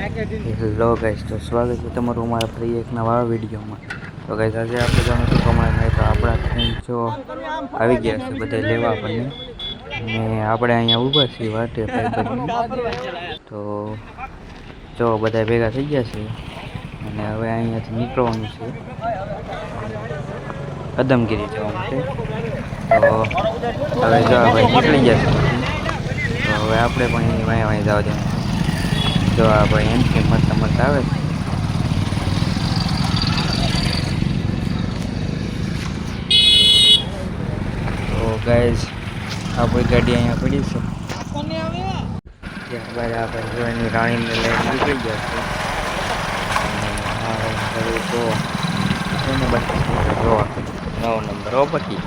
Hello guys, તો સ્વાગત છે તમારું અમારા ફરી એક નવા વિડીયોમાં. તો ગાઈસ, આજે આપણે જાણું છું પ્રમાણે તો આપણા ફ્રેન્ડ જો આવી ગયા છે બધા લેવા આપણને, અને આપણે અહીંયા ઊભા છીએ વાટે ભાઈ. તો જો બધા ભેગા થઈ ગયા છે અને હવે અહીંયાથી નીકળવાનું છે કદમગીરી જવા માટે. તો હવે જો ભાઈ નીકળી ગયા છે અહીંથી. તો હવે આપણે પણ વાંય વાંય જવા દેવાનું. જો આ ભાઈ એમથી મરતા મરતા આવે છે. તો ગાઈઝ, આપણી ગાડી અહીંયા પડી છે. ત્યારબાદ આપણે જો એની રાણીને લઈને નીકળી ગયા છે. અને હવે જો એને બાકી જોવા 9 નંબર હો બાકી.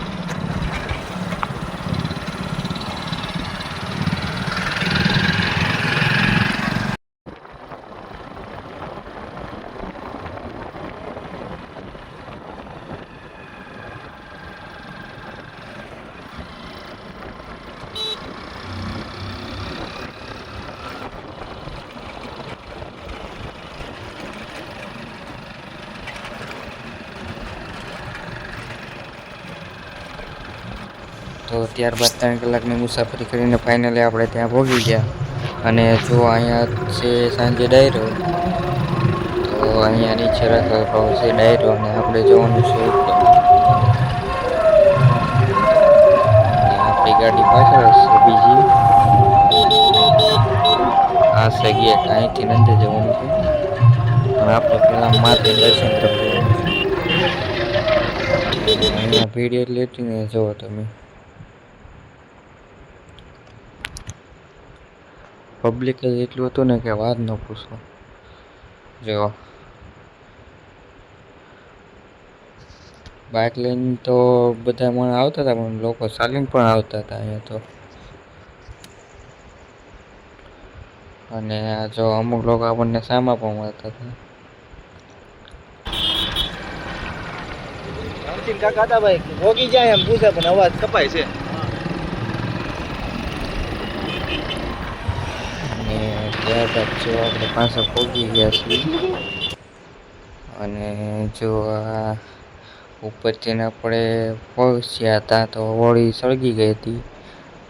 તો ત્યારબાદ 3 કલાકની મુસાફરી કરીને ફાઇનલી આપણે ત્યાં પહોંચી ગયા. અને જો અહીંયા છે સાંજે ડાયરો, તો અહીંયા નીચે રાખેલો છે ડાયરો અને આપણે જવાનું છે ઉપર. અને આપણી ગાડી પાછળ છે બીજી. આ છે ગેટ, અહીંથી અંદર જવાનું છે. પણ આપણે પેલા માથે દર્શન કરી લેવાનું છે. અહીંયા ભીડ એટલી હતી ને, જુઓ તમે. પબ્લિક જ એટલું હતું ને કે વાત ન પૂછો. જો બાઇક લઈને તો બધા મને આવતા હતા, પણ લોકો ચાલીને પણ આવતા હતા અહીંયા તો. અને જો અમુક લોકો આપણને સામા પણ મળતા હતા. કાકા હતા ભાઈ, ભોગી જાય એમ પૂછે પણ અવાજ કપાય છે. અને ત્યારબાદ જો આપણે પાછા પહોંચી ગયા છીએ. અને જો આ ઉપરથી આપણે પહોંચ્યા હતા તો હોળી સળગી ગઈ હતી.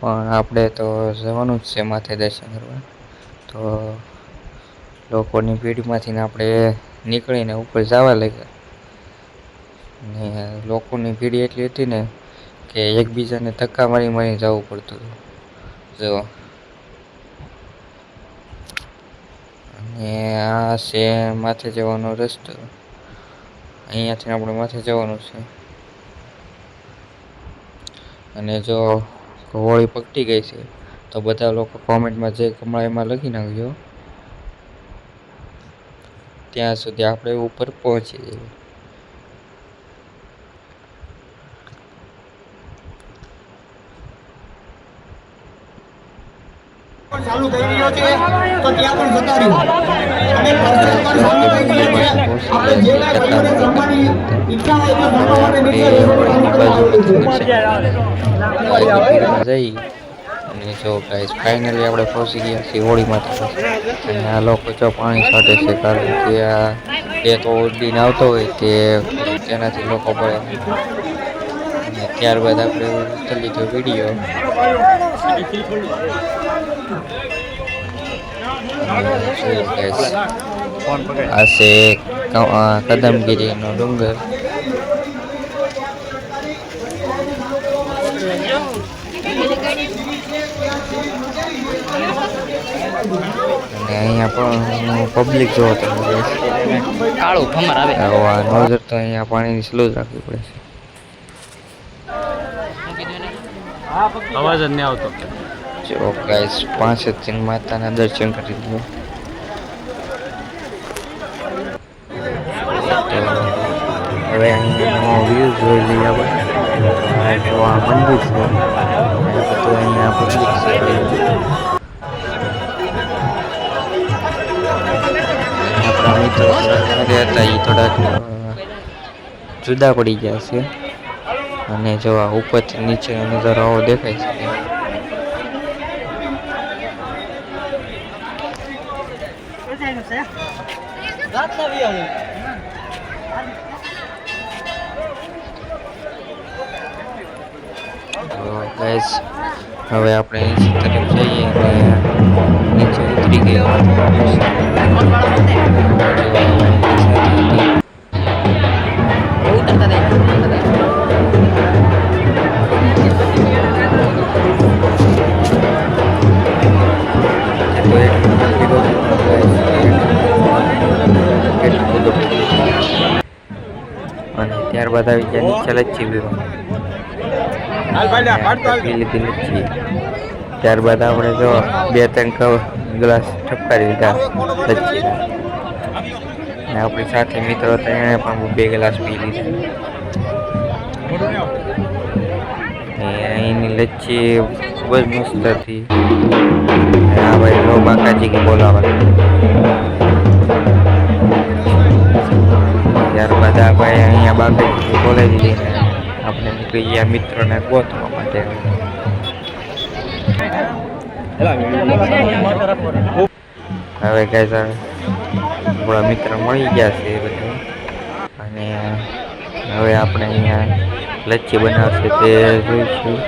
પણ આપણે તો જવાનું જ છે માથે દર્શન કરવા. તો લોકોની ભીડમાંથી આપણે નીકળીને ઉપર જવા લાગ્યા. ને લોકોની ભીડ એટલી હતી ને કે એકબીજાને ધક્કા મારી મારીને જવું પડતું હતું. જો અને આ છે માથે જવાનો રસ્તો. અહીંયાથી આપણે માથે જવાનું છે. અને જો હોળી પકડી ગઈ છે તો બધા લોકો કોમેન્ટમાં જય કમળાઈમાં લખી નાખજો. ત્યાં સુધી આપણે ઉપર પહોંચી જઈએ. ચાલુ થઈ રહ્યો છે તો ત્યાં પણ જતા રહ્યો. અને પર્સનલ પણ ચાલુ થઈ ગઈ છે. આપણે જે કાંઈ ભાઈઓને જમવાની ઈચ્છા હોય તો જમવા માટે નીચે જઈ અને જો ગાઈસ ફાઇનલી આપણે પહોંચી ગયા છીએ હોળી માતા. અને આ લોકો જો પાણી છાંટે છે, કારણ કે આ બે તો ઉડીને આવતો હોય તેનાથી લોકો પડે. અને ત્યારબાદ આપણે ઉતરી લીધો વિડીયો. આ છે કદમગીરીનો ડુંગર. અને અહીંયા પણ પબ્લિક જોવો તમે કાળું ખમર આવે નજર તો અહીંયા પાણીની સ્લો જ રાખવી પડે છે. અવાજ જ નહીં આવતો. જો ગાઈસ 5 માતાના દર્શન કરી લો. હવે અહીંયાનો વ્યૂ જોઈ લઈએ આપણે. તો આ મંદિર છે, તો અહીંયા પબ્લિક છે. આપણા મિત્રો હતા એ થોડાક જુદા પડી ગયા છે. અને જો આ ઉપરથી નીચેનો નજારો આવો દેખાય છે. તો ગાઈસ હવે આપણે નીચે તરફ જઈએ અને નીચે ઉતરી ગયા. અને ત્યારબાદ આવી ગયા નીચે લચ્છી લીધી લચ્છી. ત્યારબાદ આપણે જો 2-3 ગ્લાસ ઠપકારી લીધા લચ્છીના. અને આપણી સાથે મિત્રો હતા એણે પણ 2 ગ્લાસ પી લીધા. અહીંની લચ્છી ખૂબ જ મસ્ત હતી. આ ભાઈ લો બાકાજી કે બોલાવા. ત્યારબાદ આ ભાઈ અહીંયા બાકાજી બોલાવી દીધી. આપણે નીકળી ગયા મિત્રોને ગોતવા માટે. હવે ગાઈસ આપણા મિત્ર મળી ગયા છે બધા. અને હવે આપણે અહીંયા લચ્છી બનાવશે તે જોઈશું.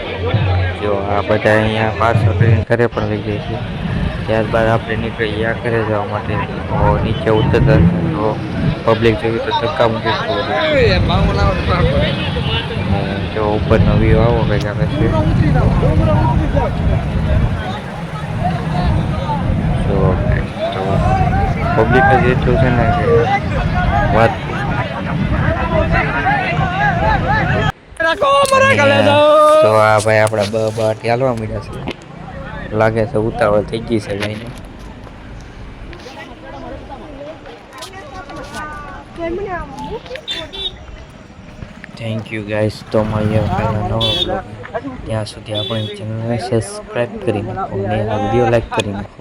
જો આ બધા અહીંયા પાર્સલ કરીને ઘરે પણ લઈ જાય છે. ત્યારબાદ આપણે નીકળી ગયા ઘરે જવા માટે. તો નીચે ઉતરતા તો પબ્લિક જોયું તો ધક્કા મૂકી. જો ઉપરનો વ્યૂ આવો કંઈક આવે છે. તો પબ્લિક જ એટલું છે ને કે વાત. તો આ ભાઈ આપણા બાટી હાલવા માંડ્યા છે. લાગે છે ઉતાવળ થઈ ગઈ છે લઈને. Thank you guys. તો મળીએ પહેલા નવો બ્લોગ. ત્યાં સુધી આપણી ચેનલને સબસ્ક્રાઈબ કરી નાખો અને આ વિડીયો લાઈક કરી નાખો.